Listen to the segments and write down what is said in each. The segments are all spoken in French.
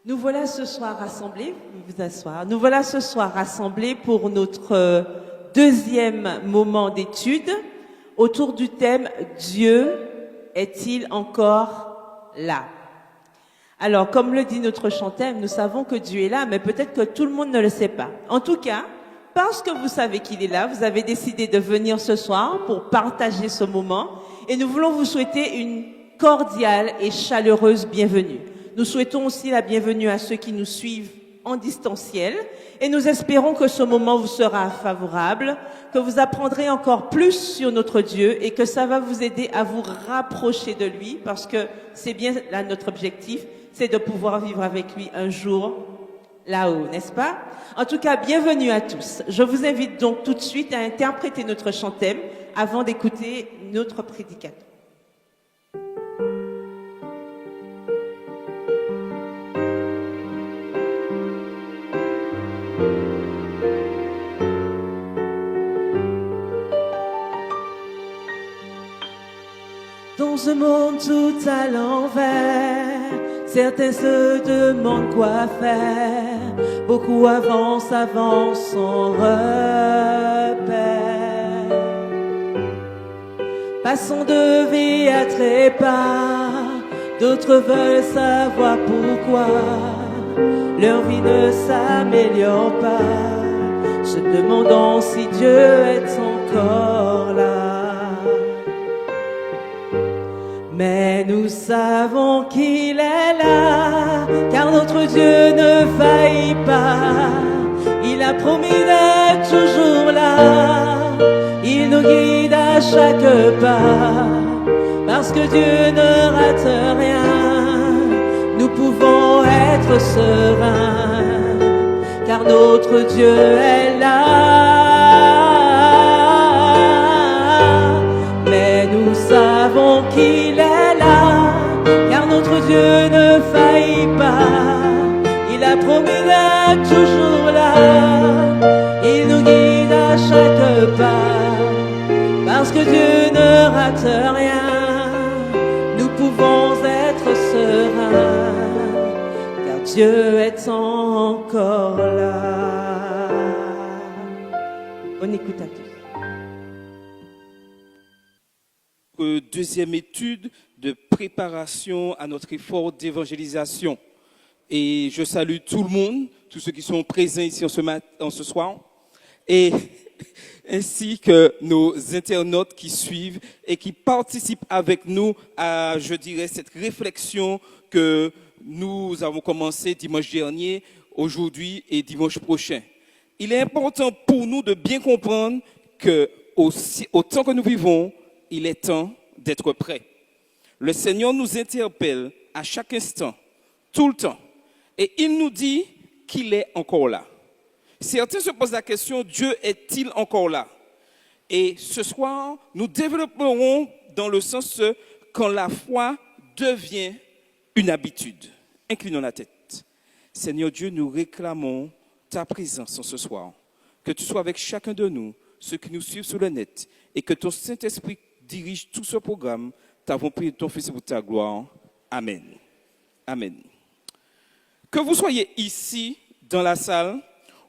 Nous voilà ce soir rassemblés, vous asseoir. Nous voilà ce soir rassemblés pour notre deuxième moment d'étude autour du thème Dieu est-il encore là? Alors, comme le dit notre chanteur, nous savons que Dieu est là, mais peut-être que tout le monde ne le sait pas. En tout cas, parce que vous savez qu'il est là, vous avez décidé de venir ce soir pour partager ce moment et nous voulons vous souhaiter une cordiale et chaleureuse bienvenue. Nous souhaitons aussi la bienvenue à ceux qui nous suivent en distanciel et nous espérons que ce moment vous sera favorable, que vous apprendrez encore plus sur notre Dieu et que ça va vous aider à vous rapprocher de lui parce que c'est bien là notre objectif, c'est de pouvoir vivre avec lui un jour là-haut, n'est-ce pas? En tout cas, bienvenue à tous. Je vous invite donc tout de suite à interpréter notre chant-thème avant d'écouter notre prédicateur. Dans ce monde tout à l'envers, certains se demandent quoi faire. Beaucoup avancent sans repère. Passons de vie à trépas, d'autres veulent savoir pourquoi leur vie ne s'améliore pas, se demandant si Dieu est encore là. Mais nous savons qu'il est là, car notre Dieu ne faillit pas. Il a promis d'être toujours là, il nous guide à chaque pas. Parce que Dieu ne rate rien, nous pouvons être sereins, car notre Dieu est là. Mais nous savons qu'il est là, car notre Dieu ne faillit pas. Il a promis d'être toujours là, il nous guide à chaque pas. Parce que Dieu ne rate rien, nous pouvons être sereins, car Dieu est encore là. On écoute à tous. Deuxième étude de préparation à notre effort d'évangélisation. Et je salue tout le monde, tous ceux qui sont présents ici en ce soir, et ainsi que nos internautes qui suivent et qui participent avec nous à, je dirais, cette réflexion que nous avons commencé dimanche dernier, aujourd'hui et dimanche prochain. Il est important pour nous de bien comprendre que au temps que nous vivons, il est temps d'être prêt. Le Seigneur nous interpelle à chaque instant, tout le temps, et il nous dit qu'il est encore là. Certains se posent la question, Dieu est-il encore là? Et ce soir, nous développerons dans le sens quand la foi devient une habitude. Inclinons la tête. Seigneur Dieu, nous réclamons ta présence en ce soir. Que tu sois avec chacun de nous, ceux qui nous suivent sur le net, et que ton Saint-Esprit dirige tout ce programme. T'avons prié ton Fils pour ta gloire. Amen. Amen. Que vous soyez ici, dans la salle,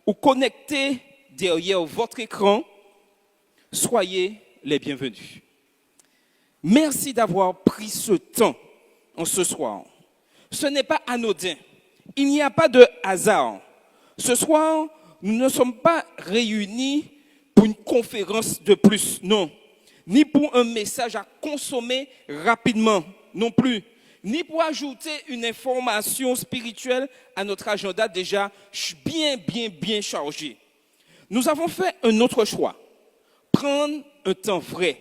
ou connectés derrière votre écran, soyez les bienvenus. Merci d'avoir pris ce temps en ce soir. Ce n'est pas anodin. Il n'y a pas de hasard. Ce soir, nous ne sommes pas réunis pour une conférence de plus, non. Ni pour un message à consommer rapidement, non plus. Ni pour ajouter une information spirituelle à notre agenda déjà bien chargé. Nous avons fait un autre choix. Prendre un temps vrai,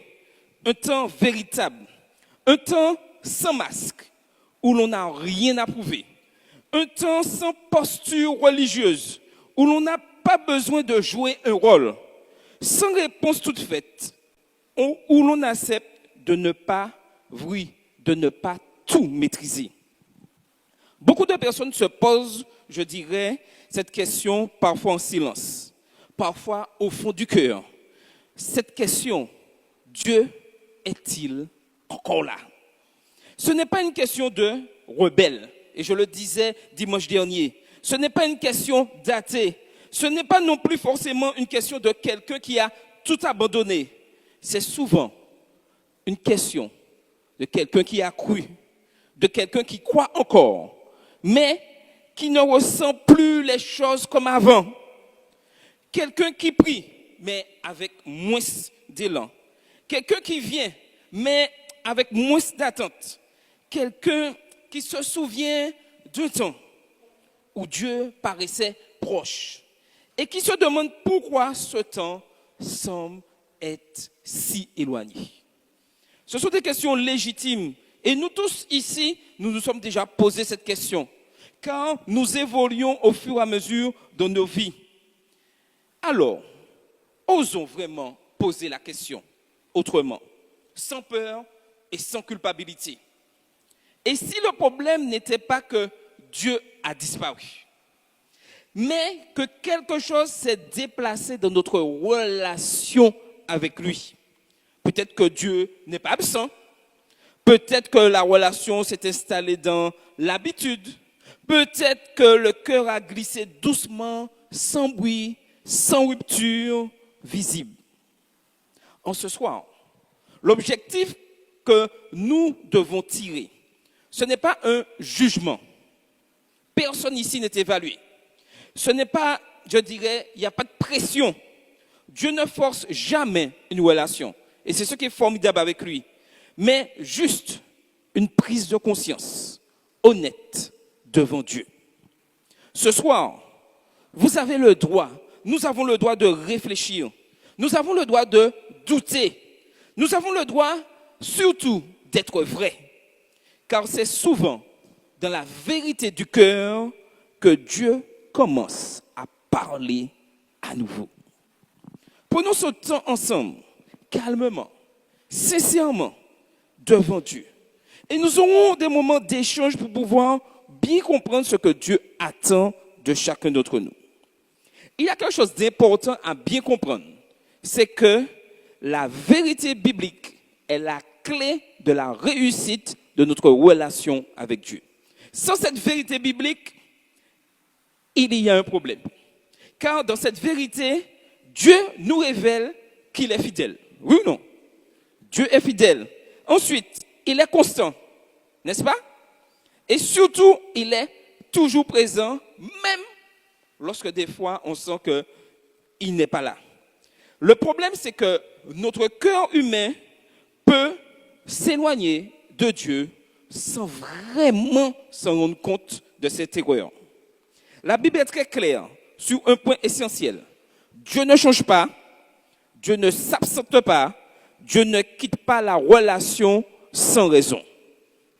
un temps véritable, un temps sans masque, où l'on n'a rien à prouver. Un temps sans posture religieuse, où l'on n'a pas besoin de jouer un rôle. Sans réponse toute faite, où l'on accepte de ne pas tout maîtriser. Beaucoup de personnes se posent, je dirais, cette question parfois en silence, parfois au fond du cœur. Cette question, Dieu est-il encore là? Ce n'est pas une question de rebelle, et je le disais dimanche dernier, ce n'est pas une question d'athée. Ce n'est pas non plus forcément une question de quelqu'un qui a tout abandonné. C'est souvent une question de quelqu'un qui a cru, de quelqu'un qui croit encore, mais qui ne ressent plus les choses comme avant. Quelqu'un qui prie, mais avec moins d'élan. Quelqu'un qui vient, mais avec moins d'attente. Quelqu'un qui se souvient d'un temps où Dieu paraissait proche et qui se demande pourquoi ce temps semble être si éloigné. Ce sont des questions légitimes et nous tous ici, nous nous sommes déjà posé cette question car nous évoluons au fur et à mesure de nos vies. Alors, osons vraiment poser la question autrement, sans peur et sans culpabilité. Et si le problème n'était pas que Dieu a disparu, mais que quelque chose s'est déplacé dans notre relation avec lui. Peut-être que Dieu n'est pas absent. Peut-être que la relation s'est installée dans l'habitude. Peut-être que le cœur a glissé doucement, sans bruit, sans rupture visible. En ce soir, l'objectif que nous devons tirer, ce n'est pas un jugement. Personne ici n'est évalué. Ce n'est pas, je dirais, il n'y a pas de pression. Dieu ne force jamais une relation. Et c'est ce qui est formidable avec lui. Mais juste une prise de conscience honnête devant Dieu. Ce soir, vous avez le droit, nous avons le droit de réfléchir. Nous avons le droit de douter. Nous avons le droit, surtout, d'être vrais. Car c'est souvent dans la vérité du cœur que Dieu commence à parler à nouveau. Prenons ce temps ensemble, calmement, sincèrement, devant Dieu. Et nous aurons des moments d'échange pour pouvoir bien comprendre ce que Dieu attend de chacun d'entre nous. Il y a quelque chose d'important à bien comprendre, c'est que la vérité biblique est la clé de la réussite de notre relation avec Dieu. Sans cette vérité biblique, il y a un problème. Car dans cette vérité, Dieu nous révèle qu'il est fidèle. Oui ou non? Dieu est fidèle. Ensuite, il est constant, n'est-ce pas? Et surtout, il est toujours présent, même lorsque des fois on sent qu'il n'est pas là. Le problème, c'est que notre cœur humain peut s'éloigner de Dieu sans vraiment s'en rendre compte de cette erreur. La Bible est très claire sur un point essentiel. Dieu ne change pas, Dieu ne s'absente pas, Dieu ne quitte pas la relation sans raison.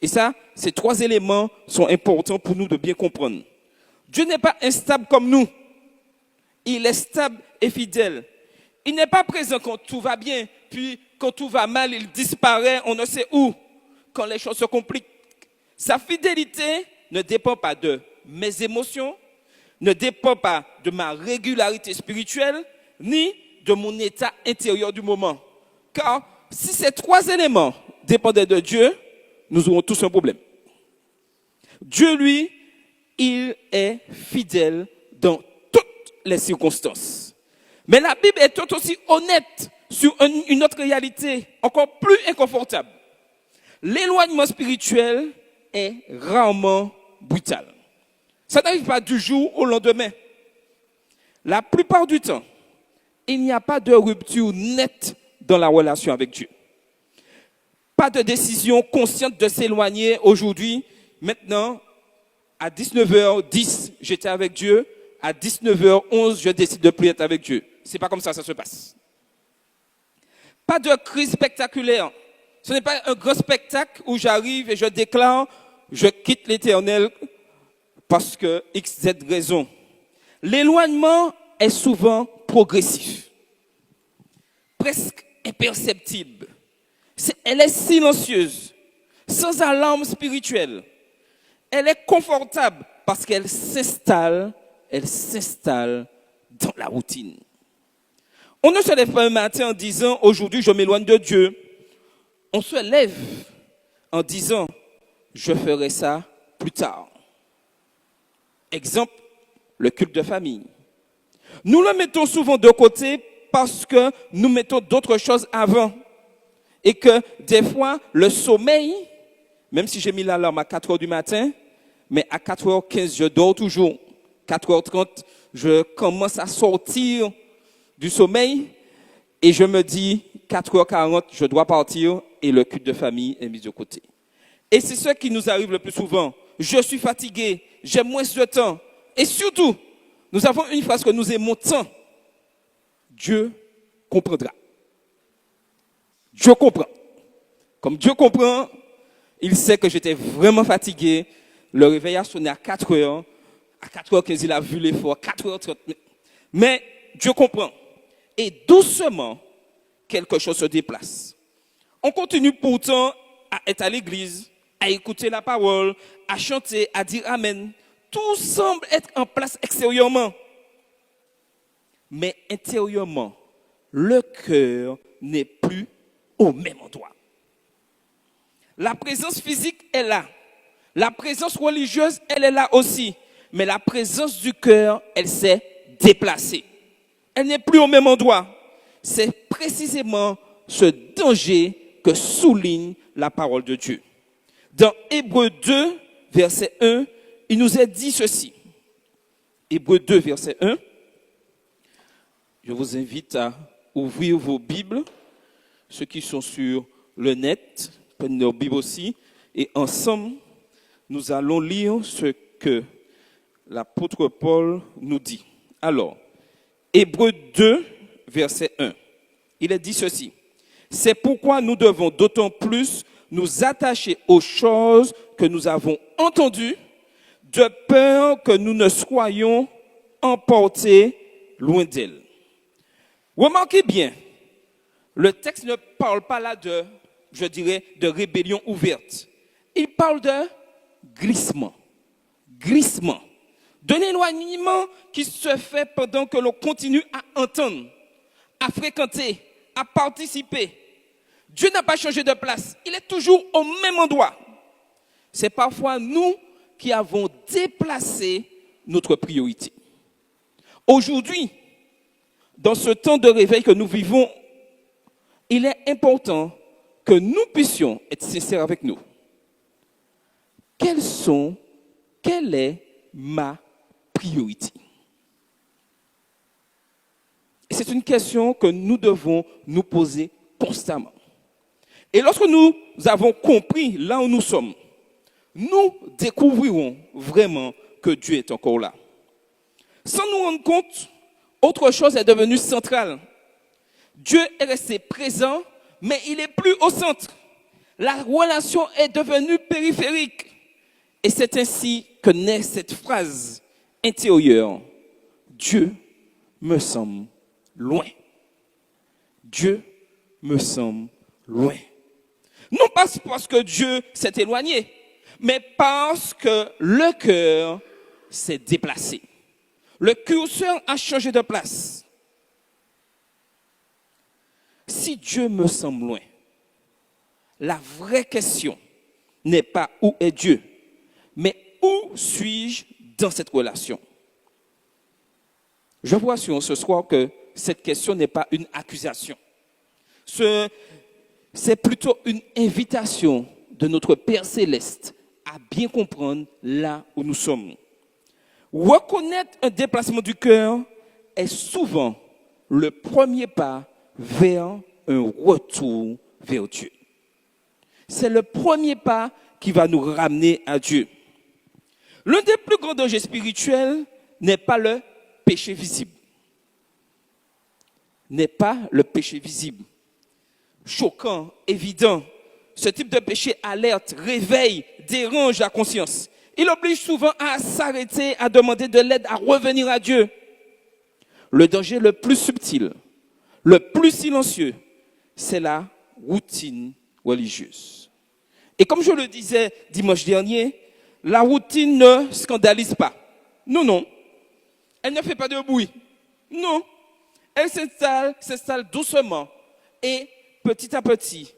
Et ça, ces trois éléments sont importants pour nous de bien comprendre. Dieu n'est pas instable comme nous. Il est stable et fidèle. Il n'est pas présent quand tout va bien, puis quand tout va mal, il disparaît, on ne sait où, quand les choses se compliquent. Sa fidélité ne dépend pas de mes émotions, ne dépend pas de ma régularité spirituelle, ni de mon état intérieur du moment. Car si ces trois éléments dépendaient de Dieu, nous aurons tous un problème. Dieu, lui, il est fidèle dans toutes les circonstances. Mais la Bible est tout aussi honnête sur une autre réalité, encore plus inconfortable. L'éloignement spirituel est rarement brutal. Ça n'arrive pas du jour au lendemain. La plupart du temps, il n'y a pas de rupture nette dans la relation avec Dieu. Pas de décision consciente de s'éloigner aujourd'hui. Maintenant, à 19h10, j'étais avec Dieu. À 19h11, je décide de ne plus être avec Dieu. C'est pas comme ça se passe. Pas de crise spectaculaire. Ce n'est pas un grand spectacle où j'arrive et je déclare, je quitte l'Éternel parce que X, Z raison. L'éloignement est souvent progressif, presque imperceptible. Elle est silencieuse, sans alarme spirituelle. Elle est confortable parce qu'elle s'installe dans la routine. On ne se lève pas un matin en disant « Aujourd'hui, je m'éloigne de Dieu ». On se lève en disant « Je ferai ça plus tard ». Exemple, le culte de famille. Nous le mettons souvent de côté parce que nous mettons d'autres choses avant. Et que des fois, le sommeil, même si j'ai mis l'alarme à 4 heures du matin, mais à 4h15, je dors toujours. 4h30, je commence à sortir du sommeil et je me dis 4h40, je dois partir et le culte de famille est mis de côté. Et c'est ce qui nous arrive le plus souvent. Je suis fatigué, j'ai moins de temps. Et surtout, nous avons une phrase que nous aimons tant. Dieu comprendra. Dieu comprend. Comme Dieu comprend, il sait que j'étais vraiment fatigué. Le réveil a sonné à 4 heures. À 4h15, il a vu l'effort. 4h30. Mais Dieu comprend. Et doucement, quelque chose se déplace. On continue pourtant à être à l'église, à écouter la parole, à chanter, à dire Amen. Tout semble être en place extérieurement. Mais intérieurement, le cœur n'est plus au même endroit. La présence physique est là. La présence religieuse, elle est là aussi. Mais la présence du cœur, elle s'est déplacée. Elle n'est plus au même endroit. C'est précisément ce danger que souligne la parole de Dieu. Dans Hébreux 2, verset 1, il nous est dit ceci. Hébreux 2, verset 1. Je vous invite à ouvrir vos Bibles, ceux qui sont sur le net, prennent leur Bible aussi, et ensemble, nous allons lire ce que l'apôtre Paul nous dit. Alors, Hébreux 2, verset 1, il est dit ceci. C'est pourquoi nous devons d'autant plus nous attacher aux choses que nous avons entendues, de peur que nous ne soyons emportés loin d'elles. Remarquez bien, le texte ne parle pas là de, je dirais, de rébellion ouverte. Il parle de glissement. Glissement. D'un éloignement qui se fait pendant que l'on continue à entendre, à fréquenter, à participer. Dieu n'a pas changé de place. Il est toujours au même endroit. C'est parfois nous qui avons déplacé notre priorité. Aujourd'hui, dans ce temps de réveil que nous vivons, il est important que nous puissions être sincères avec nous. Quelle est ma priorité? Et c'est une question que nous devons nous poser constamment. Et lorsque nous avons compris là où nous sommes, nous découvrirons vraiment que Dieu est encore là. Sans nous rendre compte, autre chose est devenue centrale. Dieu est resté présent, mais il n'est plus au centre. La relation est devenue périphérique. Et c'est ainsi que naît cette phrase intérieure. Dieu me semble loin. Dieu me semble loin. Non pas parce que Dieu s'est éloigné, mais parce que le cœur s'est déplacé. Le curseur a changé de place. Si Dieu me semble loin, la vraie question n'est pas où est Dieu, mais où suis-je dans cette relation? Je vois ce soir que cette question n'est pas une accusation. C'est plutôt une invitation de notre Père Céleste à bien comprendre là où nous sommes. Reconnaître un déplacement du cœur est souvent le premier pas vers un retour vers Dieu. C'est le premier pas qui va nous ramener à Dieu. L'un des plus grands dangers spirituels n'est pas le péché visible. N'est pas le péché visible. Choquant, évident. Ce type de péché alerte, réveille, dérange la conscience. Il oblige souvent à s'arrêter, à demander de l'aide, à revenir à Dieu. Le danger le plus subtil, le plus silencieux, c'est la routine religieuse. Et comme je le disais dimanche dernier, la routine ne scandalise pas. Non. Elle ne fait pas de bruit. Non. Elle s'installe doucement. Et petit à petit,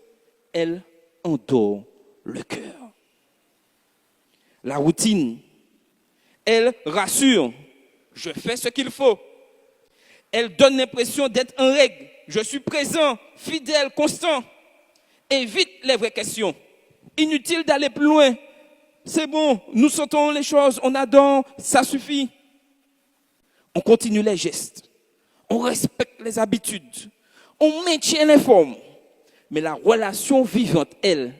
elle endort le cœur. La routine Elle rassure. Je fais ce qu'il faut. Elle donne l'impression d'être en règle. Je suis présent, fidèle, constant. Évite les vraies questions. Inutile d'aller plus loin. C'est bon, nous sentons les choses, on adore, ça suffit. On continue les gestes. On respecte les habitudes. On maintient les formes. Mais la relation vivante, elle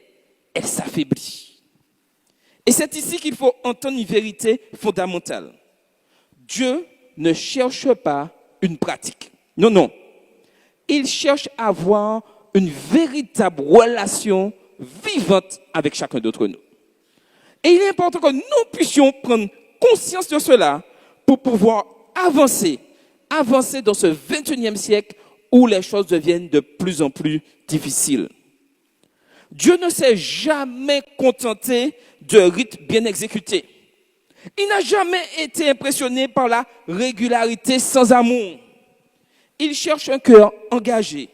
s'affaiblit. Et c'est ici qu'il faut entendre une vérité fondamentale. Dieu ne cherche pas une pratique. Non, non. Il cherche à avoir une véritable relation vivante avec chacun d'entre nous. Et il est important que nous puissions prendre conscience de cela pour pouvoir avancer dans ce 21e siècle où les choses deviennent de plus en plus difficiles. Dieu ne s'est jamais contenté de rites bien exécutés. Il n'a jamais été impressionné par la régularité sans amour. Il cherche un cœur engagé,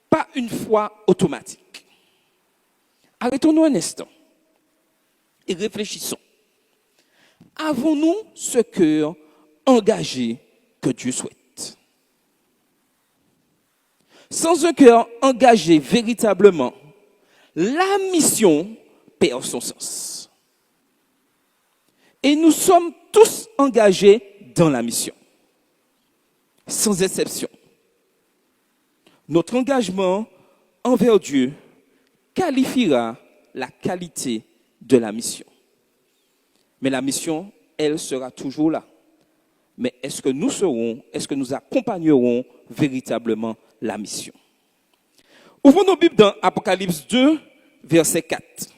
pas une foi automatique. Arrêtons-nous un instant et réfléchissons. Avons-nous ce cœur engagé que Dieu souhaite? Sans un cœur engagé véritablement, la mission perd son sens. Et nous sommes tous engagés dans la mission, sans exception. Notre engagement envers Dieu qualifiera la qualité de la mission. Mais la mission, elle sera toujours là. Mais est-ce que nous accompagnerons véritablement la mission? Ouvrons nos Bibles dans Apocalypse 2, verset 4.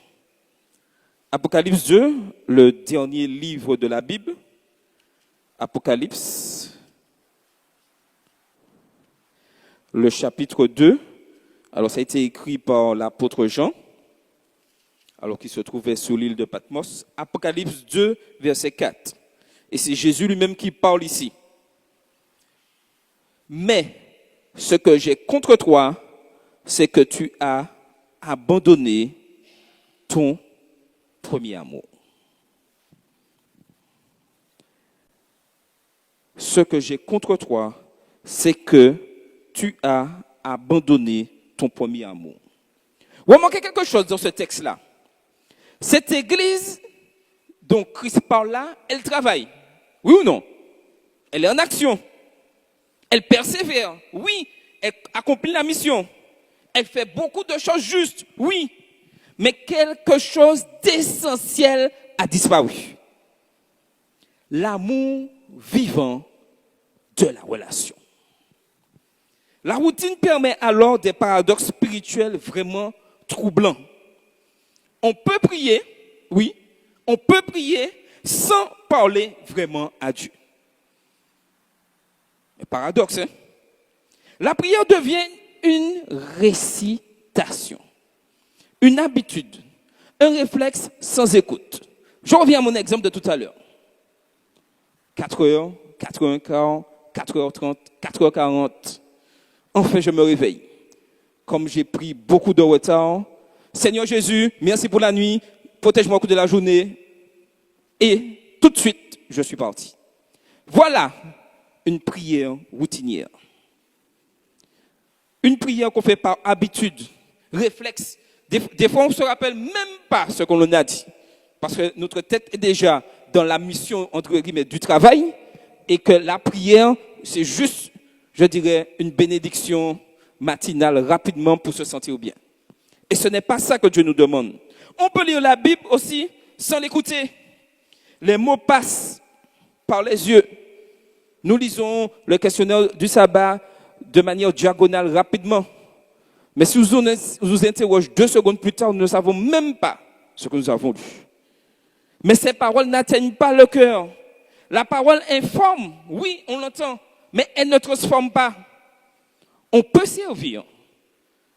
Apocalypse 2, le dernier livre de la Bible. Apocalypse, le chapitre 2. Alors, ça a été écrit par l'apôtre Jean, alors qu'il se trouvait sur l'île de Patmos. Apocalypse 2, verset 4. Et c'est Jésus lui-même qui parle ici. Mais ce que j'ai contre toi, c'est que tu as abandonné ton premier amour. Ce que j'ai contre toi, c'est que tu as abandonné ton premier amour. Vous remarquez quelque chose dans ce texte-là. Cette église dont Christ parle là, elle travaille. Oui ou non? Elle est en action. Elle persévère. Oui, elle accomplit la mission. Elle fait beaucoup de choses justes. Oui. Mais quelque chose d'essentiel a disparu. L'amour vivant de la relation. La routine permet alors des paradoxes spirituels vraiment troublants. On peut prier, oui, on peut prier sans parler vraiment à Dieu. Un paradoxe, hein? La prière devient une récitation, une habitude, un réflexe sans écoute. Je reviens à mon exemple de tout à l'heure. 4h, 4h15, 4h30, 4h40. Enfin, je me réveille. Comme j'ai pris beaucoup de retard, Seigneur Jésus, merci pour la nuit, protège-moi au cours de la journée. Et tout de suite, je suis parti. Voilà une prière routinière. Une prière qu'on fait par habitude, réflexe. Des fois, on ne se rappelle même pas ce qu'on a dit. Parce que notre tête est déjà dans la mission, entre guillemets, du travail. Et que la prière, c'est juste, je dirais, une bénédiction matinale rapidement pour se sentir bien. Et ce n'est pas ça que Dieu nous demande. On peut lire la Bible aussi sans l'écouter. Les mots passent par les yeux. Nous lisons le questionnaire du sabbat de manière diagonale rapidement. Mais si vous nous interrogez 2 secondes plus tard, nous ne savons même pas ce que nous avons lu. Mais ces paroles n'atteignent pas le cœur. La parole informe, oui, on l'entend, mais elle ne transforme pas. On peut servir,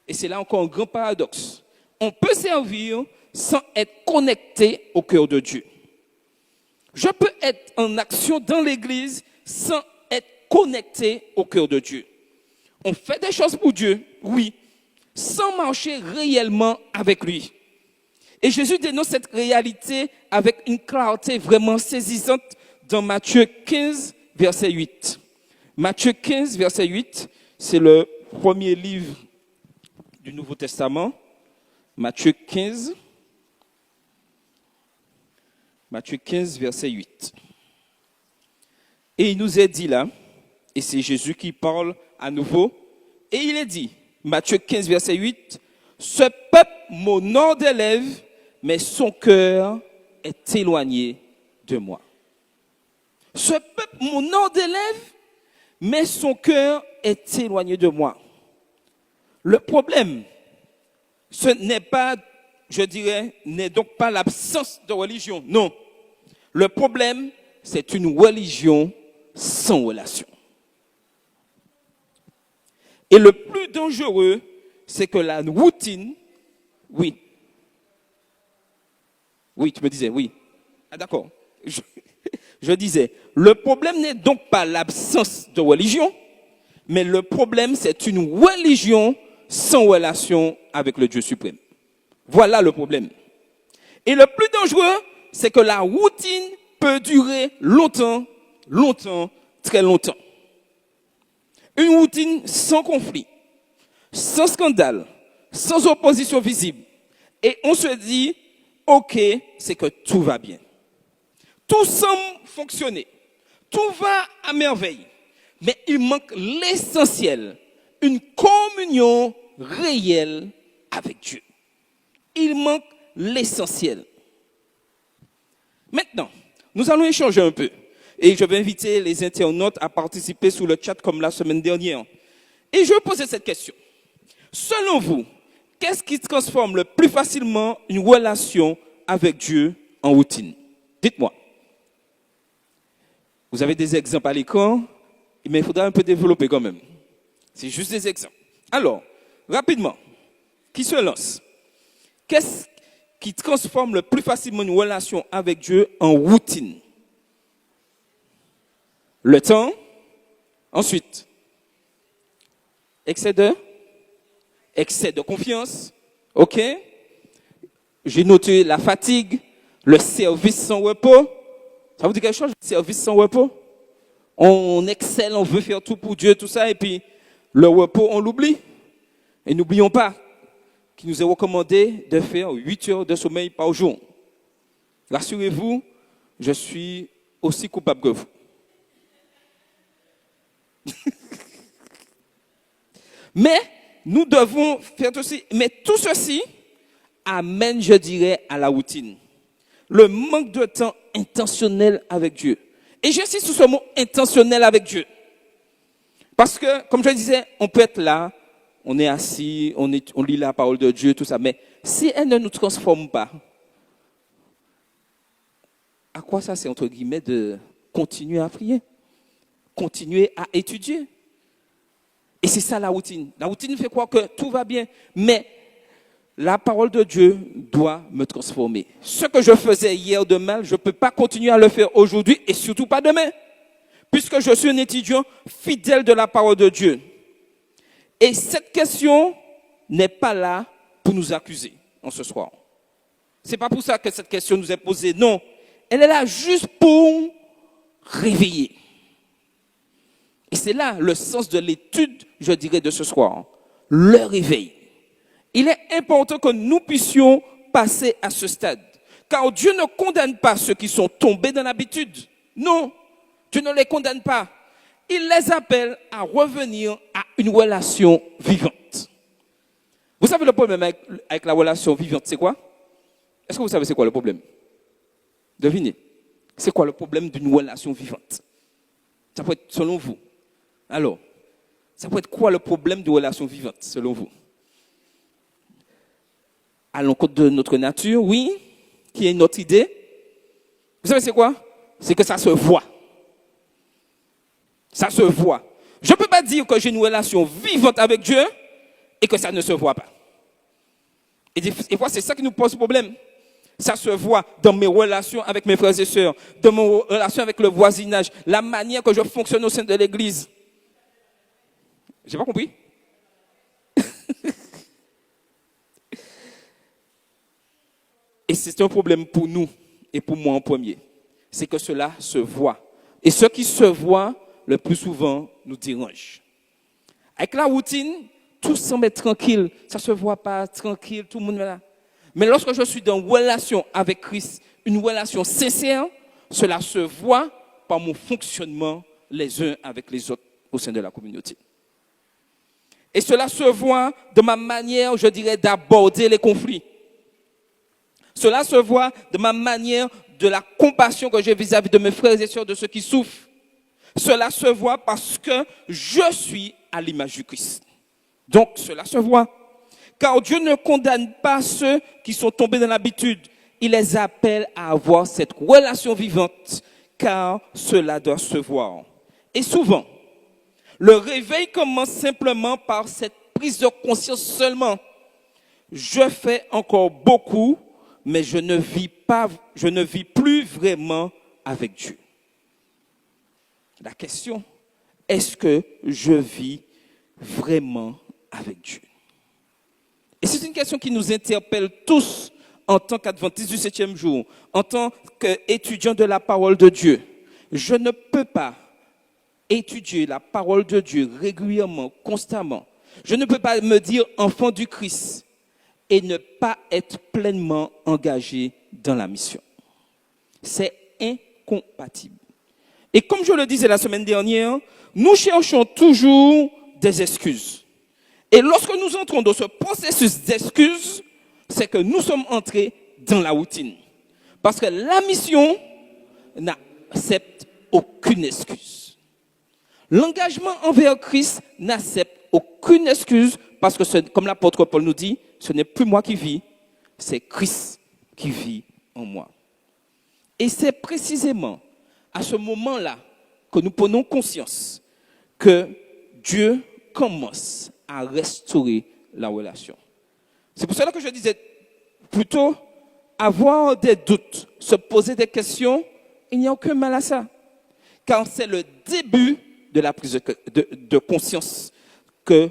et c'est là encore un grand paradoxe. On peut servir sans être connecté au cœur de Dieu. Je peux être en action dans l'église sans être connecté au cœur de Dieu. On fait des choses pour Dieu, oui, sans marcher réellement avec lui. Et Jésus dénonce cette réalité avec une clarté vraiment saisissante dans Matthieu 15, verset 8. Matthieu 15, verset 8, c'est le premier livre du Nouveau Testament. Matthieu 15, verset 8. Et il nous est dit là, et c'est Jésus qui parle à nouveau, et il est dit, Matthieu 15, verset 8, « Ce peuple m'honore des lèvres, mais son cœur est éloigné de moi. » Ce peuple m'honore des lèvres, mais son cœur est éloigné de moi. Le problème, ce n'est pas, je dirais, n'est donc pas l'absence de religion. Non. Le problème, c'est une religion sans relation. Et le plus dangereux, c'est que la routine, oui. Oui, tu me disais, oui. Ah, d'accord. Je disais, le problème n'est donc pas l'absence de religion, mais le problème, c'est une religion sans relation avec le Dieu suprême. Voilà le problème. Et le plus dangereux, c'est que la routine peut durer longtemps, très longtemps. Une routine sans conflit, sans scandale, sans opposition visible. Et on se dit, ok, c'est que tout va bien. Tout semble fonctionner. Tout va à merveille. Mais il manque l'essentiel, une communion réelle avec Dieu. Il manque l'essentiel. Maintenant, nous allons échanger un peu. Et je vais inviter les internautes à participer sur le chat comme la semaine dernière. Et je vais poser cette question. Selon vous, qu'est-ce qui transforme le plus facilement une relation avec Dieu en routine? Dites-moi. Vous avez des exemples à l'écran, mais il faudra un peu développer quand même. C'est juste des exemples. Alors, rapidement, qui se lance? Qu'est-ce qui transforme le plus facilement une relation avec Dieu en routine? Le temps. Ensuite, excès de confiance. OK? J'ai noté la fatigue, le service sans repos. Ça vous dit quelque chose, le service sans repos? On excelle, on veut faire tout pour Dieu, tout ça, et puis le repos, on l'oublie. Et n'oublions pas qu'il nous est recommandé de faire 8 heures de sommeil par jour. Rassurez-vous, je suis aussi coupable que vous. Mais nous devons faire aussi, mais tout ceci amène, je dirais, à la routine. Le manque de temps intentionnel avec Dieu. Et j'insiste sur ce mot intentionnel avec Dieu. Parce que, comme je le disais, on peut être là, on est assis, on lit la parole de Dieu, tout ça, mais si elle ne nous transforme pas, à quoi ça c'est, entre guillemets, de continuer à prier, continuer à étudier? Et c'est ça la routine. La routine fait croire que tout va bien, mais la parole de Dieu doit me transformer. Ce que je faisais hier de mal, je ne peux pas continuer à le faire aujourd'hui et surtout pas demain. Puisque je suis un étudiant fidèle de la parole de Dieu. Et cette question n'est pas là pour nous accuser en ce soir. C'est pas pour ça que cette question nous est posée. Non, elle est là juste pour réveiller. Et c'est là le sens de l'étude, je dirais, de ce soir. Le réveil. Il est important que nous puissions passer à ce stade. Car Dieu ne condamne pas ceux qui sont tombés dans l'habitude. Non, Dieu ne les condamne pas. Il les appelle à revenir à une relation vivante. Vous savez le problème avec la relation vivante, c'est quoi? Est-ce que vous savez c'est quoi le problème? Devinez. C'est quoi le problème d'une relation vivante? Ça peut être selon vous. Alors, ça peut être quoi le problème de relation vivante, selon vous? À l'encontre de notre nature, oui, qui est notre idée. Vous savez c'est quoi? C'est que ça se voit. Ça se voit. Je ne peux pas dire que j'ai une relation vivante avec Dieu et que ça ne se voit pas. Et des fois, c'est ça qui nous pose problème. Ça se voit dans mes relations avec mes frères et sœurs, dans mes relations avec le voisinage, la manière que je fonctionne au sein de l'église. J'ai pas compris? Et c'est un problème pour nous et pour moi en premier. C'est que cela se voit. Et ce qui se voit, le plus souvent, nous dérange. Avec la routine, tout semble être tranquille. Ça ne se voit pas tranquille, tout le monde est là. Mais lorsque je suis dans une relation avec Christ, une relation sincère, cela se voit par mon fonctionnement les uns avec les autres au sein de la communauté. Et cela se voit de ma manière, je dirais, d'aborder les conflits. Cela se voit de ma manière de la compassion que j'ai vis-à-vis de mes frères et sœurs, de ceux qui souffrent. Cela se voit parce que je suis à l'image du Christ. Donc, cela se voit. Car Dieu ne condamne pas ceux qui sont tombés dans l'habitude. Il les appelle à avoir cette relation vivante, car cela doit se voir. Et souvent, le réveil commence simplement par cette prise de conscience seulement. Je fais encore beaucoup, mais je ne vis plus vraiment avec Dieu. La question, est-ce que je vis vraiment avec Dieu? Et c'est une question qui nous interpelle tous en tant qu'adventistes du 7e jour, en tant qu'étudiants de la parole de Dieu. Je ne peux pas étudier la parole de Dieu régulièrement, constamment. Je ne peux pas me dire enfant du Christ et ne pas être pleinement engagé dans la mission. C'est incompatible. Et comme je le disais la semaine dernière, nous cherchons toujours des excuses. Et lorsque nous entrons dans ce processus d'excuses, c'est que nous sommes entrés dans la routine. Parce que la mission n'accepte aucune excuse. L'engagement envers Christ n'accepte aucune excuse parce que, comme l'apôtre Paul nous dit, ce n'est plus moi qui vis, c'est Christ qui vit en moi. Et c'est précisément à ce moment-là que nous prenons conscience que Dieu commence à restaurer la relation. C'est pour cela que je disais plutôt avoir des doutes, se poser des questions, il n'y a aucun mal à ça. Car c'est le début de la prise de conscience que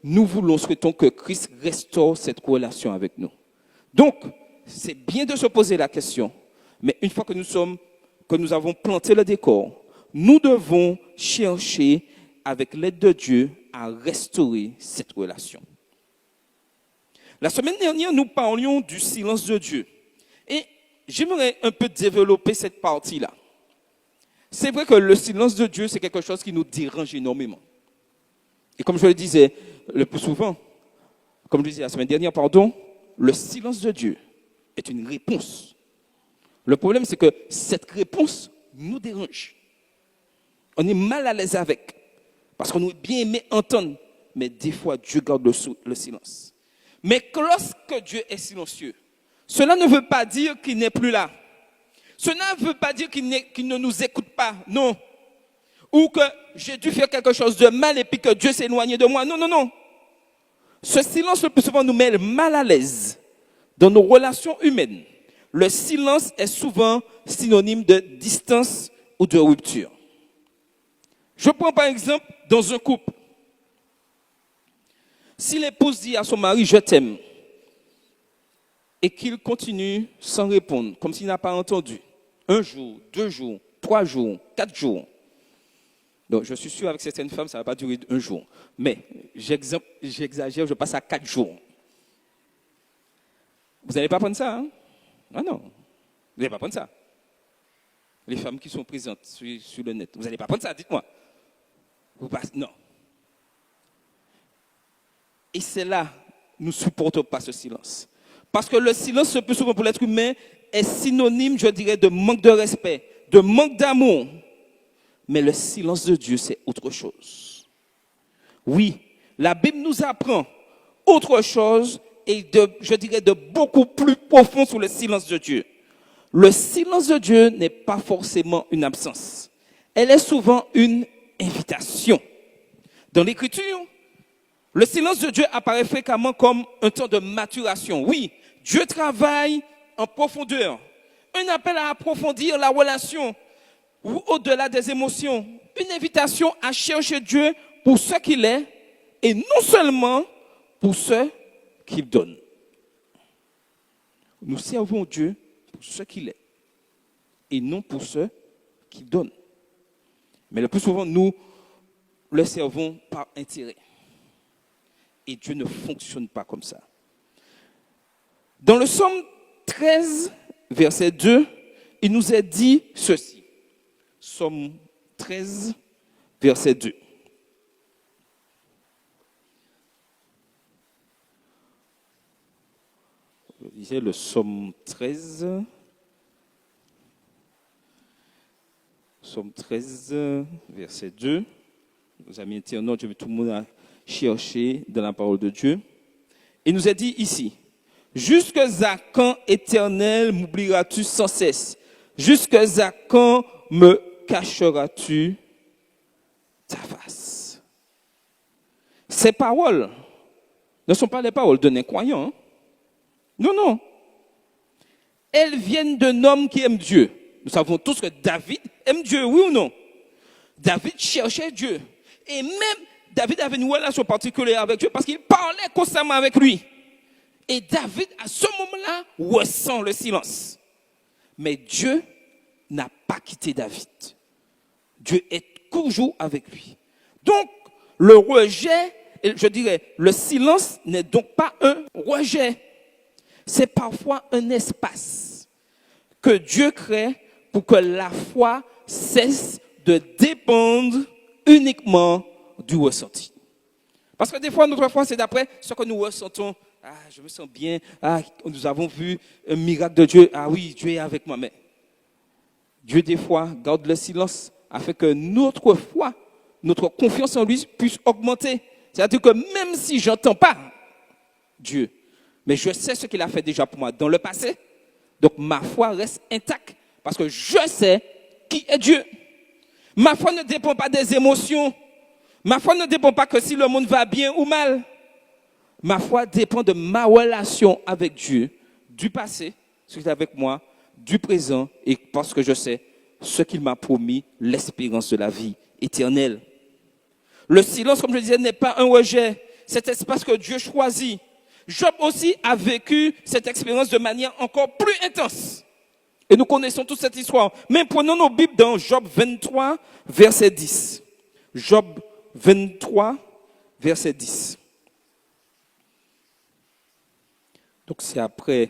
nous souhaitons que Christ restaure cette relation avec nous. Donc, c'est bien de se poser la question, mais une fois que nous avons planté le décor, nous devons chercher, avec l'aide de Dieu, à restaurer cette relation. La semaine dernière, nous parlions du silence de Dieu. Et j'aimerais un peu développer cette partie-là. C'est vrai que le silence de Dieu, c'est quelque chose qui nous dérange énormément. Et comme je le disais le plus souvent, comme je le disais la semaine dernière, le silence de Dieu est une réponse. Le problème, c'est que cette réponse nous dérange. On est mal à l'aise avec. Parce qu'on aurait bien aimé entendre, mais des fois, Dieu garde le silence. Mais lorsque Dieu est silencieux, cela ne veut pas dire qu'il n'est plus là. Cela ne veut pas dire qu'il ne nous écoute pas, non. Ou que j'ai dû faire quelque chose de mal et puis que Dieu s'est éloigné de moi. Non, non, non. Ce silence, le plus souvent, nous met mal à l'aise dans nos relations humaines. Le silence est souvent synonyme de distance ou de rupture. Je prends par exemple dans un couple. Si l'épouse dit à son mari « je t'aime » et qu'il continue sans répondre, comme s'il n'a pas entendu, 1 jour, 2 jours, 3 jours, 4 jours. Donc je suis sûr avec certaines femmes, ça ne va pas durer 1 jour. Mais j'exagère, je passe à 4 jours. Vous n'allez pas prendre ça, hein? Ah non, vous n'allez pas prendre ça. Les femmes qui sont présentes sur le net, vous n'allez pas prendre ça, dites-moi. Non. Et c'est là, nous ne supportons pas ce silence. Parce que le silence, le plus souvent pour l'être humain, est synonyme, je dirais, de manque de respect, de manque d'amour. Mais le silence de Dieu, c'est autre chose. Oui, la Bible nous apprend autre chose et je dirais de beaucoup plus profond sur le silence de Dieu. Le silence de Dieu n'est pas forcément une absence. Elle est souvent une invitation. Dans l'Écriture, le silence de Dieu apparaît fréquemment comme un temps de maturation. Oui, Dieu travaille en profondeur. Un appel à approfondir la relation ou au-delà des émotions. Une invitation à chercher Dieu pour ce qu'il est et non seulement pour ce qu'il donne. Nous servons Dieu pour ce qu'il est et non pour ce qu'il donne. Mais le plus souvent, nous le servons par intérêt. Et Dieu ne fonctionne pas comme ça. Dans le psaume 13, verset 2, il nous est dit ceci. Psaume 13, verset 2. Je disais le psaume 13. Psaume 13, verset 2. Nos amis internautes, je vais tout le monde à chercher dans la parole de Dieu. Il nous est dit ici, jusque à quand, Éternel, m'oublieras-tu sans cesse? Jusque à quand me cacheras-tu ta face? Ces paroles ne sont pas les paroles d'un incroyant. Hein? Non, non. Elles viennent d'un homme qui aime Dieu. Nous savons tous que David aime Dieu, oui ou non? David cherchait Dieu. Et même David avait une relation particulière avec Dieu parce qu'il parlait constamment avec lui. Et David, à ce moment-là, ressent le silence. Mais Dieu n'a pas quitté David. Dieu est toujours avec lui. Donc, le rejet, je dirais, le silence n'est donc pas un rejet. C'est parfois un espace que Dieu crée pour que la foi cesse de dépendre uniquement du ressenti. Parce que des fois, notre foi, c'est d'après ce que nous ressentons. Ah, je me sens bien. Ah, nous avons vu un miracle de Dieu. Ah oui, Dieu est avec moi. Mais Dieu, des fois, garde le silence afin que notre foi, notre confiance en lui puisse augmenter. C'est-à-dire que même si je n'entends pas Dieu, mais je sais ce qu'il a fait déjà pour moi dans le passé, donc ma foi reste intacte parce que je sais qui est Dieu. Ma foi ne dépend pas des émotions. Ma foi ne dépend pas que si le monde va bien ou mal. Ma foi dépend de ma relation avec Dieu, du passé, ce qu'il est avec moi, du présent, et parce que je sais ce qu'il m'a promis, l'espérance de la vie éternelle. Le silence, comme je disais, n'est pas un rejet. Cet espace que Dieu choisit. Job aussi a vécu cette expérience de manière encore plus intense. Et nous connaissons toute cette histoire. Mais prenons nos Bibles dans Job 23, verset 10. Job 23, verset 10. Donc c'est après.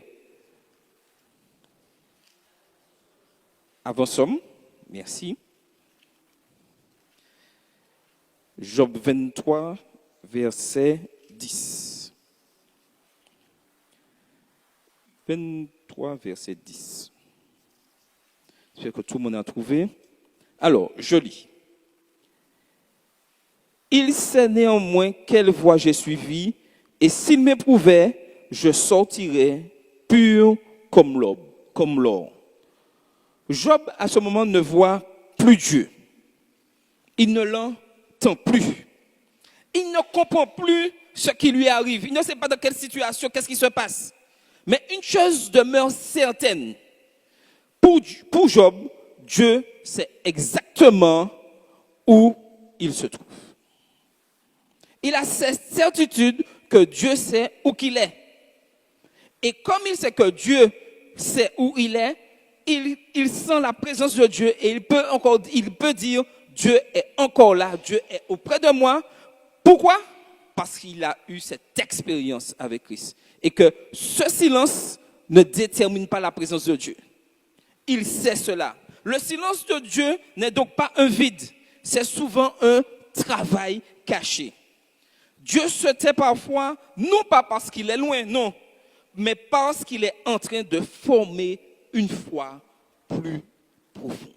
Avançons. Merci. Job 23, verset 10. 23, verset 10. J'espère que tout le monde a trouvé. Alors, je lis. Il sait néanmoins quelle voie j'ai suivie, et s'il m'éprouvait, je sortirais pur comme l'or. Job, à ce moment, ne voit plus Dieu. Il ne l'entend plus. Il ne comprend plus ce qui lui arrive. Il ne sait pas dans quelle situation, qu'est-ce qui se passe. Mais une chose demeure certaine. Pour Job, Dieu sait exactement où il se trouve. Il a cette certitude que Dieu sait où qu'il est. Et comme il sait que Dieu sait où il est, il sent la présence de Dieu et il peut dire, Dieu est encore là, Dieu est auprès de moi. Pourquoi? Parce qu'il a eu cette expérience avec Christ. Et que ce silence ne détermine pas la présence de Dieu. Il sait cela. Le silence de Dieu n'est donc pas un vide. C'est souvent un travail caché. Dieu se tait parfois, non pas parce qu'il est loin, non, mais parce qu'il est en train de former une foi plus profonde.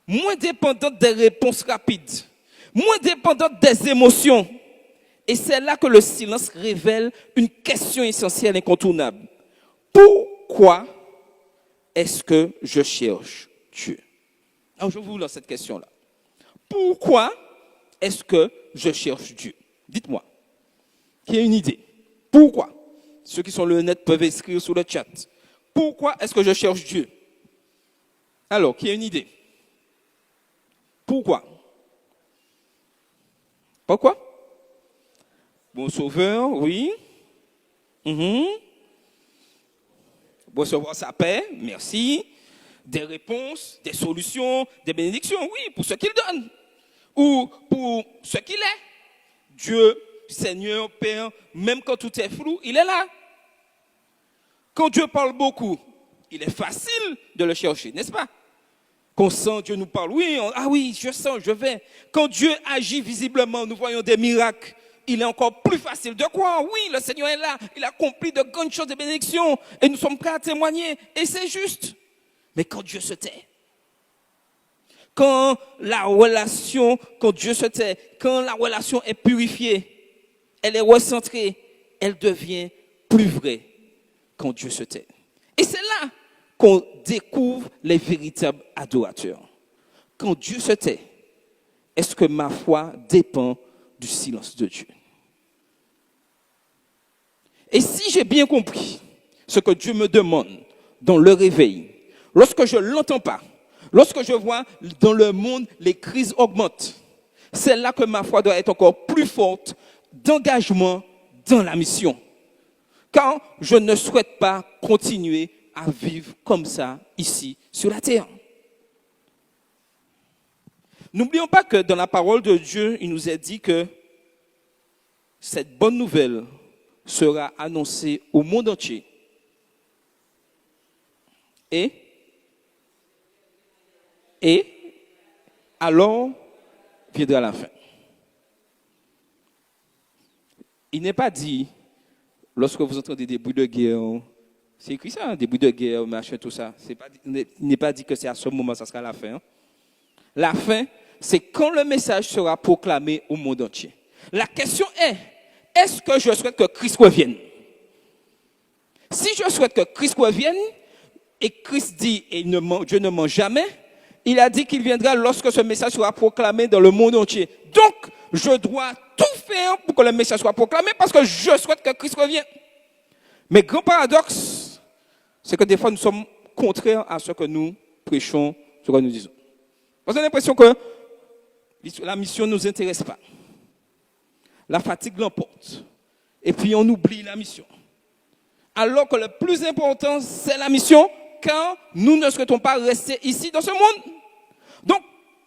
Moins dépendante des réponses rapides, moins dépendante des émotions. Et c'est là que le silence révèle une question essentielle, incontournable. Pourquoi est-ce que je cherche Dieu? Alors je vous lance cette question-là. Pourquoi est-ce que je cherche Dieu? Dites-moi. Qui a une idée? Pourquoi? Ceux qui sont le net peuvent écrire sur le chat. Pourquoi est-ce que je cherche Dieu? Alors, qui a une idée? Pourquoi? Pourquoi? Bon sauveur, oui. recevoir sa paix, merci, des réponses, des solutions, des bénédictions, oui, pour ce qu'il donne, ou pour ce qu'il est. Dieu, Seigneur, Père, même quand tout est flou, il est là. Quand Dieu parle beaucoup, il est facile de le chercher, n'est-ce pas? Qu'on sent Dieu nous parle, oui, ah oui, je sens, je vais. Quand Dieu agit visiblement, nous voyons des miracles, il est encore plus facile de croire, oui, le Seigneur est là, il accomplit de grandes choses, de bénédictions, et nous sommes prêts à témoigner, et c'est juste. Mais quand Dieu se tait, quand Dieu se tait, quand la relation est purifiée, elle est recentrée, elle devient plus vraie quand Dieu se tait. Et c'est là qu'on découvre les véritables adorateurs. Quand Dieu se tait, est-ce que ma foi dépend du silence de Dieu? Et si j'ai bien compris ce que Dieu me demande dans le réveil, lorsque je ne l'entends pas, lorsque je vois dans le monde les crises augmentent, c'est là que ma foi doit être encore plus forte d'engagement dans la mission. Car je ne souhaite pas continuer à vivre comme ça ici sur la terre. N'oublions pas que dans la parole de Dieu, il nous est dit que cette bonne nouvelle sera annoncée au monde entier. Et alors viendra la fin. Il n'est pas dit, lorsque vous entendez des bruits de guerre, c'est écrit ça, des bruits de guerre, machin, tout ça. Il n'est pas dit que c'est à ce moment, ça sera la fin. La fin, c'est quand le message sera proclamé au monde entier. La question est-ce que je souhaite que Christ revienne? Si je souhaite que Christ revienne, et Christ dit, et Dieu ne ment jamais, il a dit qu'il viendra lorsque ce message sera proclamé dans le monde entier. Donc, je dois tout faire pour que le message soit proclamé parce que je souhaite que Christ revienne. Mais grand paradoxe, c'est que des fois nous sommes contraires à ce que nous prêchons, ce que nous disons. On a l'impression que la mission ne nous intéresse pas. La fatigue l'emporte. Et puis on oublie la mission. Alors que le plus important, c'est la mission, car nous ne souhaitons pas rester ici dans ce monde. Donc,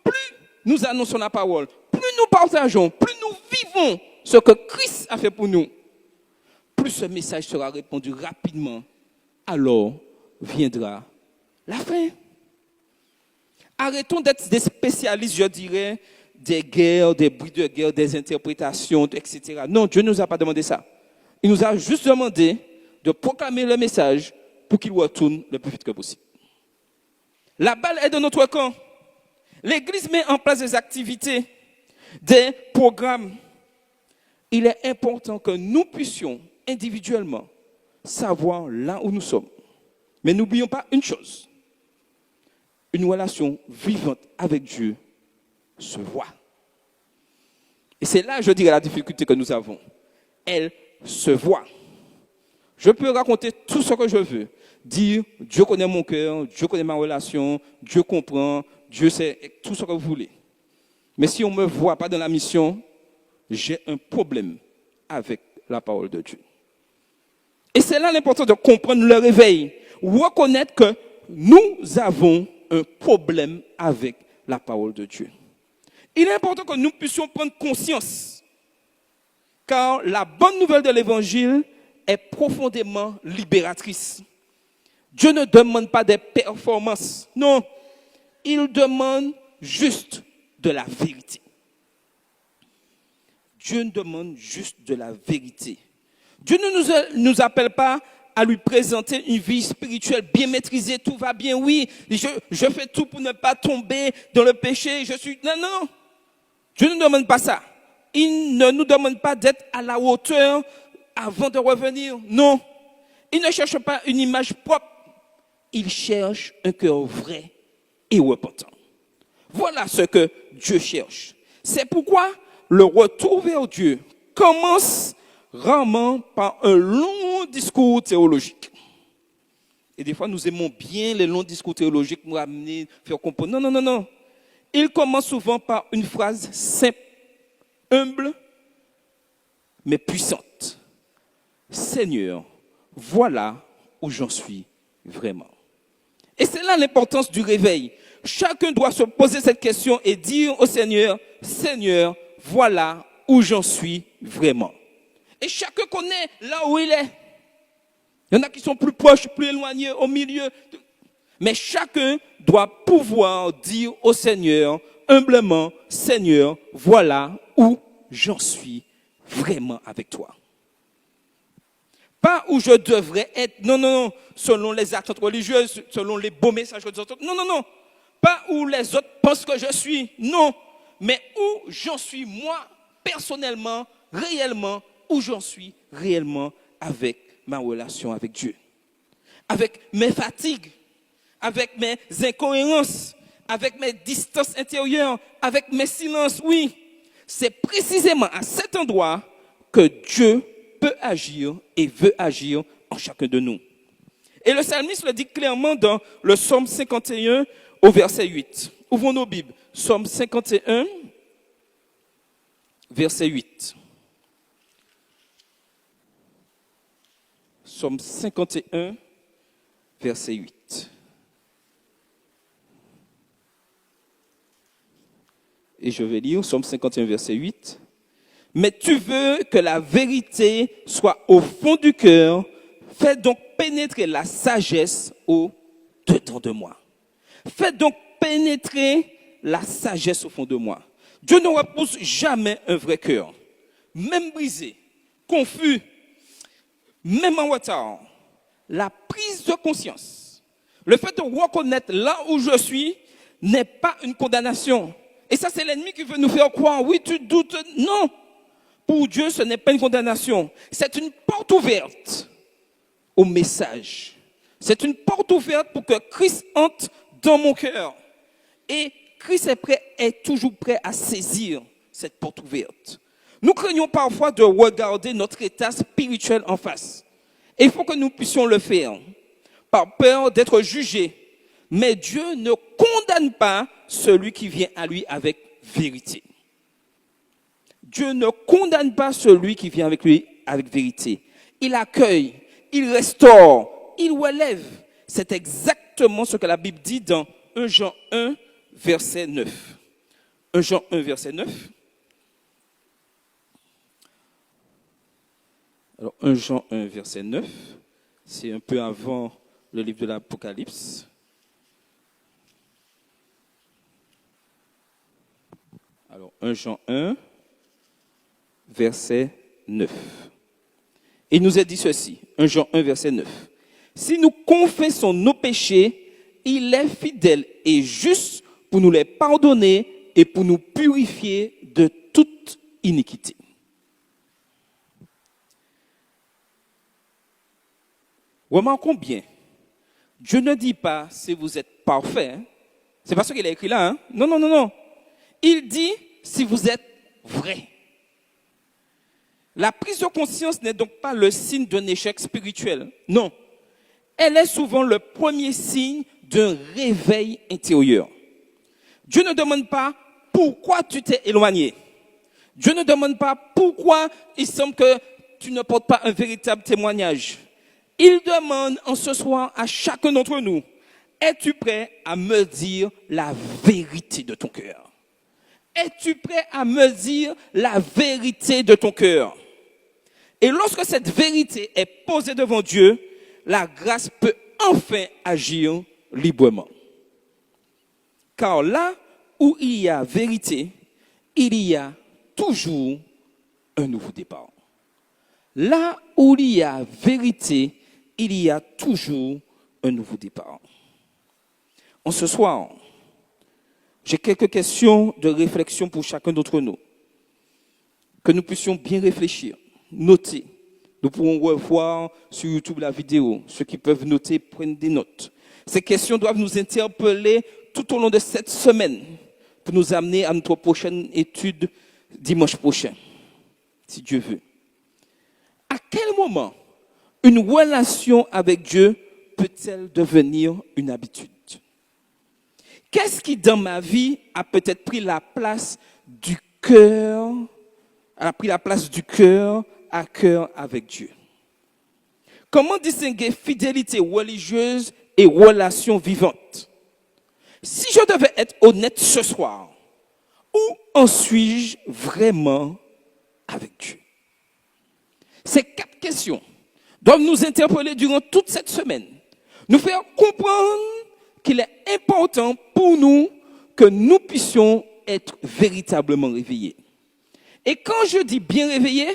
plus nous annonçons la parole, plus nous partageons, plus nous vivons ce que Christ a fait pour nous, plus ce message sera répandu rapidement, alors viendra la fin. Arrêtons d'être des spécialistes, je dirais, des guerres, des bruits de guerre, des interprétations, etc. Non, Dieu ne nous a pas demandé ça. Il nous a juste demandé de proclamer le message pour qu'il retourne le plus vite que possible. La balle est de notre camp. L'Église met en place des activités, des programmes. Il est important que nous puissions individuellement savoir là où nous sommes. Mais n'oublions pas une chose. Une relation vivante avec Dieu se voit. Et c'est là, je dirais, la difficulté que nous avons. Elle se voit. Je peux raconter tout ce que je veux. Dire, Dieu connaît mon cœur, Dieu connaît ma relation, Dieu comprend, Dieu sait tout ce que vous voulez. Mais si on ne me voit pas dans la mission, j'ai un problème avec la parole de Dieu. Et c'est là l'importance de comprendre le réveil. Reconnaître que nous avons un problème avec la parole de Dieu. Il est important que nous puissions prendre conscience. Car la bonne nouvelle de l'évangile est profondément libératrice. Dieu ne demande pas des performances. Non, il demande juste de la vérité. Dieu demande juste de la vérité. Dieu ne nous appelle pas à lui présenter une vie spirituelle bien maîtrisée, tout va bien, oui, je fais tout pour ne pas tomber dans le péché, Non. Dieu ne demande pas ça. Il ne nous demande pas d'être à la hauteur avant de revenir. Non. Il ne cherche pas une image propre. Il cherche un cœur vrai et repentant. Voilà ce que Dieu cherche. C'est pourquoi le retour vers Dieu commence rarement par un long discours théologique. Et des fois, nous aimons bien les longs discours théologiques, nous amener, faire comprendre. Non. Il commence souvent par une phrase simple, humble, mais puissante. Seigneur, voilà où j'en suis vraiment? Et c'est là l'importance du réveil. Chacun doit se poser cette question et dire au Seigneur, Seigneur, voilà où j'en suis vraiment. Et chacun connaît là où il est. Il y en a qui sont plus proches, plus éloignés, au milieu. Mais chacun doit pouvoir dire au Seigneur, humblement, Seigneur, voilà où j'en suis vraiment avec toi. Pas où je devrais être, non, selon les attentes religieuses, selon les beaux messages que les autres, non. Pas où les autres pensent que je suis, non. Mais où j'en suis moi, personnellement, réellement, où j'en suis réellement avec ma relation avec Dieu. Avec mes fatigues, avec mes incohérences, avec mes distances intérieures, avec mes silences, oui. C'est précisément à cet endroit que Dieu peut agir et veut agir en chacun de nous. Et le psalmiste le dit clairement dans le psaume 51 au verset 8. Ouvrons nos Bibles. Psaume 51, verset 8. Psaume 51, verset 8. Et je vais lire Psaume 51, verset 8. Mais tu veux que la vérité soit au fond du cœur, fais donc pénétrer la sagesse au dedans de moi. Fais donc pénétrer la sagesse au fond de moi. Dieu ne repousse jamais un vrai cœur, même brisé, confus, même en retard. La prise de conscience, le fait de reconnaître là où je suis, n'est pas une condamnation. Et ça, c'est l'ennemi qui veut nous faire croire, oui, tu doutes. Non. Pour Dieu, ce n'est pas une condamnation. C'est une porte ouverte au message. C'est une porte ouverte pour que Christ entre dans mon cœur. Et Christ est toujours prêt à saisir cette porte ouverte. Nous craignons parfois de regarder notre état spirituel en face. Et il faut que nous puissions le faire, par peur d'être jugés. Mais Dieu ne condamne pas celui qui vient à lui avec vérité. Dieu ne condamne pas celui qui vient avec lui avec vérité. Il accueille, il restaure, il relève. C'est exactement ce que la Bible dit dans 1 Jean 1, verset 9. 1 Jean 1, verset 9. Alors, 1 Jean 1, verset 9, c'est un peu avant le livre de l'Apocalypse. Alors, 1 Jean 1, verset 9. Il nous est dit ceci, 1 Jean 1, verset 9. Si nous confessons nos péchés, il est fidèle et juste pour nous les pardonner et pour nous purifier de toute iniquité. Remarquons bien, Dieu ne dit pas si vous êtes parfait. Hein. C'est pas ce qu'il a écrit là. Hein. Non. Il dit si vous êtes vrai. La prise de conscience n'est donc pas le signe d'un échec spirituel. Non. Elle est souvent le premier signe d'un réveil intérieur. Dieu ne demande pas pourquoi tu t'es éloigné. Dieu ne demande pas pourquoi il semble que tu ne portes pas un véritable témoignage. Il demande en ce soir à chacun d'entre nous, es-tu prêt à me dire la vérité de ton cœur? Es-tu prêt à me dire la vérité de ton cœur? Et lorsque cette vérité est posée devant Dieu, la grâce peut enfin agir librement. Car là où il y a vérité, il y a toujours un nouveau départ. Là où il y a vérité, il y a toujours un nouveau départ. En ce soir, j'ai quelques questions de réflexion pour chacun d'entre nous. Que nous puissions bien réfléchir, noter. Nous pourrons revoir sur YouTube la vidéo. Ceux qui peuvent noter, prennent des notes. Ces questions doivent nous interpeller tout au long de cette semaine pour nous amener à notre prochaine étude dimanche prochain, si Dieu veut. À quel moment une relation avec Dieu peut-elle devenir une habitude? Qu'est-ce qui, dans ma vie, a peut-être pris la place du cœur à cœur avec Dieu? Comment distinguer fidélité religieuse et relation vivante? Si je devais être honnête ce soir, où en suis-je vraiment avec Dieu? Ces 4 questions doivent nous interpeller durant toute cette semaine, nous faire comprendre qu'il est important pour nous que nous puissions être véritablement réveillés. Et quand je dis bien réveillés,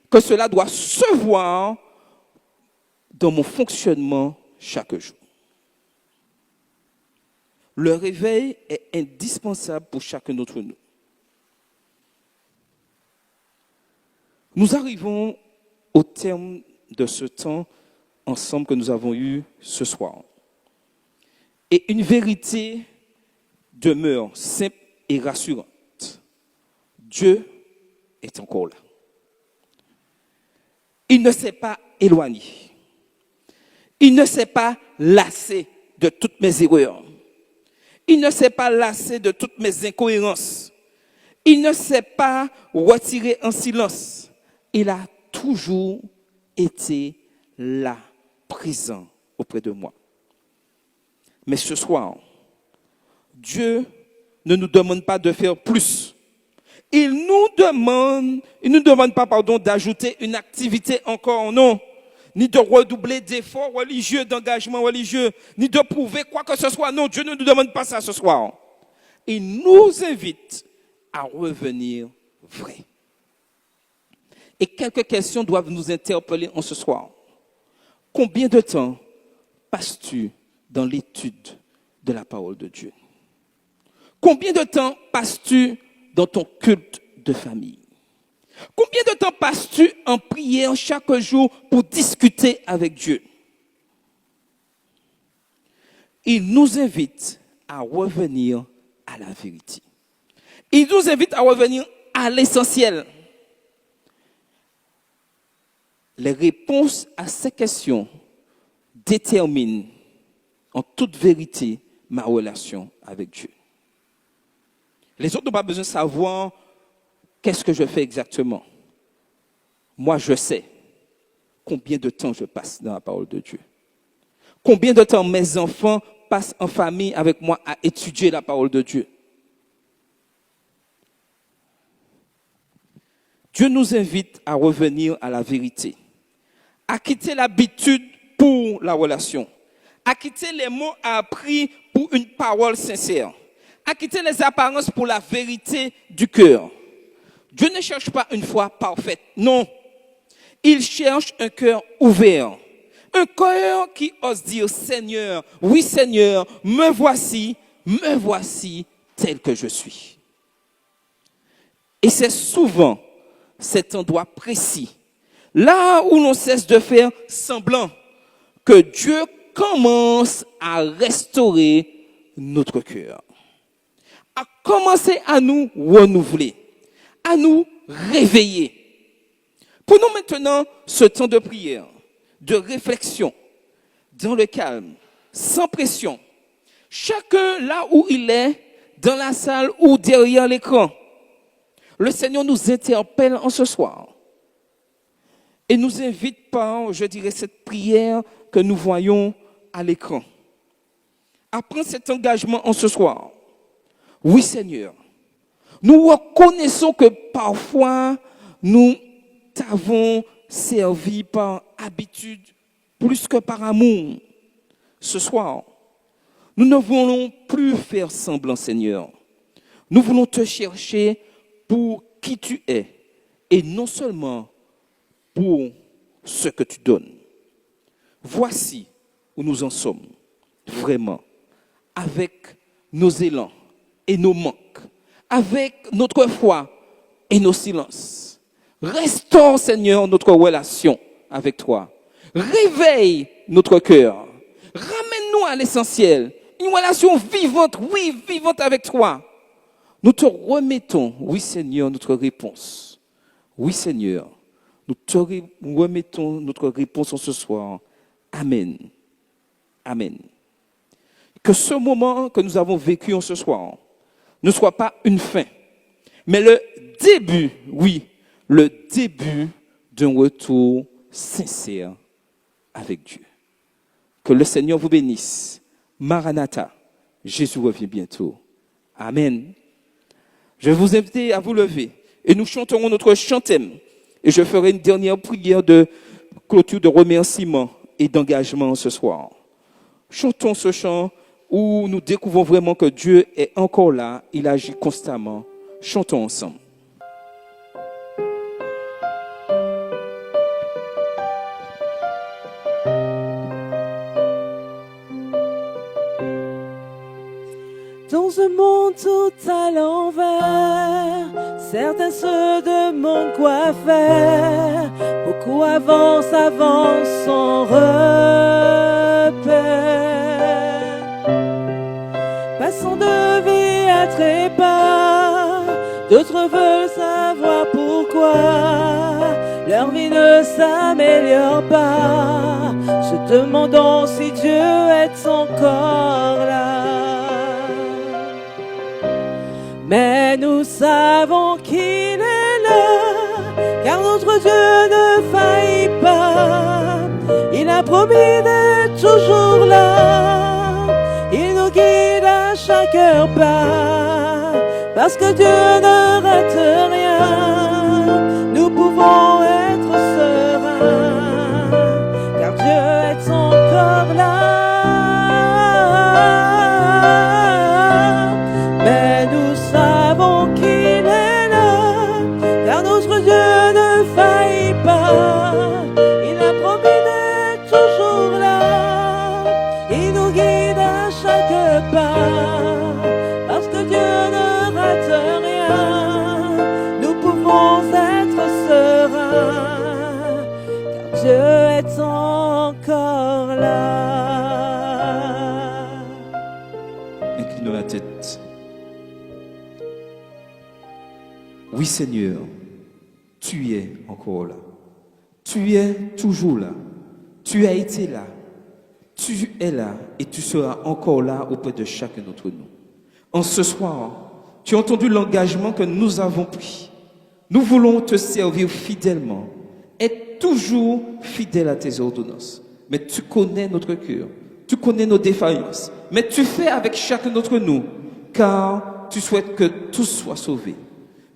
que cela doit se voir dans mon fonctionnement chaque jour. Le réveil est indispensable pour chacun d'entre nous. Nous arrivons au terme de ce temps ensemble que nous avons eu ce soir. Et une vérité demeure simple et rassurante. Dieu est encore là. Il ne s'est pas éloigné. Il ne s'est pas lassé de toutes mes erreurs. Il ne s'est pas lassé de toutes mes incohérences. Il ne s'est pas retiré en silence. Il a toujours été là, présent auprès de moi. Mais ce soir, Dieu ne nous demande pas de faire plus. Il ne nous demande pas, d'ajouter une activité encore, non. Ni de redoubler d'efforts religieux, d'engagement religieux, ni de prouver quoi que ce soit. Non, Dieu ne nous demande pas ça ce soir. Il nous invite à revenir vrai. Et quelques questions doivent nous interpeller en ce soir. Combien de temps passes-tu dans l'étude de la parole de Dieu? Combien de temps passes-tu dans ton culte de famille? Combien de temps passes-tu en prière chaque jour pour discuter avec Dieu? Il nous invite à revenir à la vérité. Il nous invite à revenir à l'essentiel. Les réponses à ces questions déterminent en toute vérité ma relation avec Dieu. Les autres n'ont pas besoin de savoir qu'est-ce que je fais exactement. Moi, je sais combien de temps je passe dans la parole de Dieu. Combien de temps mes enfants passent en famille avec moi à étudier la parole de Dieu. Dieu nous invite à revenir à la vérité, à quitter l'habitude pour la relation, à quitter les mots appris pour une parole sincère, à quitter les apparences pour la vérité du cœur. Dieu ne cherche pas une foi parfaite, non. Il cherche un cœur ouvert, un cœur qui ose dire Seigneur, oui Seigneur, me voici tel que je suis. Et c'est souvent cet endroit précis, là où l'on cesse de faire semblant, que Dieu commence à restaurer notre cœur, à commencer à nous renouveler, à nous réveiller. Prenons maintenant ce temps de prière, de réflexion, dans le calme, sans pression. Chacun là où il est, dans la salle ou derrière l'écran. Le Seigneur nous interpelle en ce soir et nous invite par, je dirais, cette prière que nous voyons à l'écran. À prendre cet engagement en ce soir. Oui, Seigneur. Nous reconnaissons que parfois, nous t'avons servi par habitude plus que par amour. Ce soir, nous ne voulons plus faire semblant, Seigneur. Nous voulons te chercher pour qui tu es et non seulement pour ce que tu donnes. Voici où nous en sommes, vraiment, avec nos élans et nos manques, avec notre foi et nos silences. Restaure, Seigneur, notre relation avec toi. Réveille notre cœur. Ramène-nous à l'essentiel. Une relation vivante, oui, vivante avec toi. Nous te remettons, oui Seigneur, notre réponse. Oui Seigneur, nous te remettons notre réponse en ce soir. Amen. Amen. Que ce moment que nous avons vécu en ce soir ne soit pas une fin, mais le début, oui, le début d'un retour sincère avec Dieu. Que le Seigneur vous bénisse. Maranatha, Jésus revient bientôt. Amen. Je vais vous inviter à vous lever et nous chanterons notre chant-thème. Et je ferai une dernière prière de clôture, de remerciement et d'engagement ce soir. Chantons ce chant où nous découvrons vraiment que Dieu est encore là, il agit constamment. Chantons ensemble. Dans un monde tout à l'envers, certains se demandent quoi faire. Beaucoup avancent sans repère, passant de vie à trépas. D'autres veulent savoir pourquoi leur vie ne s'améliore pas, se demandant si Dieu est encore là. Mais nous savons qu'il est là, car notre Dieu ne faillit pas. Il a promis d'être toujours là, il nous guide à chaque pas. Parce que Dieu ne rate rien, nous pouvons être sereins, car Dieu est encore là. Mais nous savons qu'il est là, car notre Dieu ne faillit pas. Il a promis d'être toujours là, il nous guide à chaque pas. Parce que Dieu ne rate rien, nous pouvons être sereins, car Dieu est encore là. Inclinons la tête. Oui Seigneur, tu es encore là. Tu es toujours là. Tu as été là. Tu es là et tu seras encore là auprès de chacun d'entre nous. En ce soir, tu as entendu l'engagement que nous avons pris. Nous voulons te servir fidèlement, être toujours fidèle à tes ordonnances. Mais tu connais notre cœur, tu connais nos défaillances. Mais tu fais avec chacun d'entre nous, car tu souhaites que tous soient sauvés.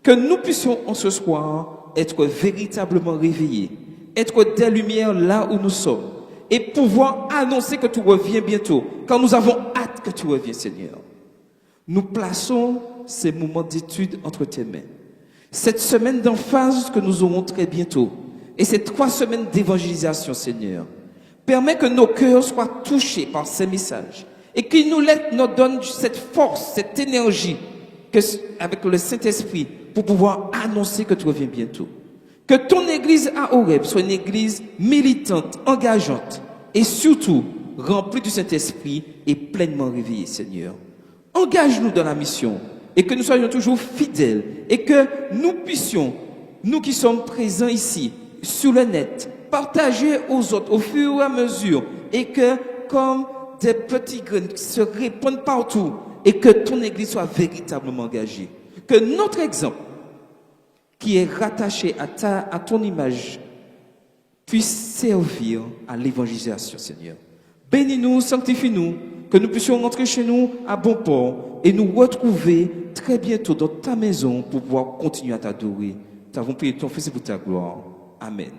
Que nous puissions en ce soir être véritablement réveillés, être des lumières là où nous sommes et pouvoir annoncer que tu reviens bientôt, car nous avons hâte que tu reviennes, Seigneur. Nous plaçons ces moments d'étude entre tes mains. Cette semaine d'emphase que nous aurons très bientôt et ces 3 semaines d'évangélisation, Seigneur, permet que nos cœurs soient touchés par ces messages et qu'il nous donne cette force, cette énergie avec le Saint-Esprit pour pouvoir annoncer que tu reviens bientôt. Que ton église à Horeb soit une église militante, engageante et surtout remplie du Saint-Esprit et pleinement réveillée, Seigneur. Engage-nous dans la mission et que nous soyons toujours fidèles et que nous puissions, nous qui sommes présents ici, sur le net, partager aux autres au fur et à mesure et que comme des petits grains se répandent partout et que ton église soit véritablement engagée. Que notre exemple, qui est rattaché à ton image, puisse servir à l'évangélisation, Seigneur. Bénis-nous, sanctifie-nous, que nous puissions rentrer chez nous à bon port et nous retrouver très bientôt dans ta maison pour pouvoir continuer à t'adorer. Nous avons prié ton Fils et pour ta gloire. Amen.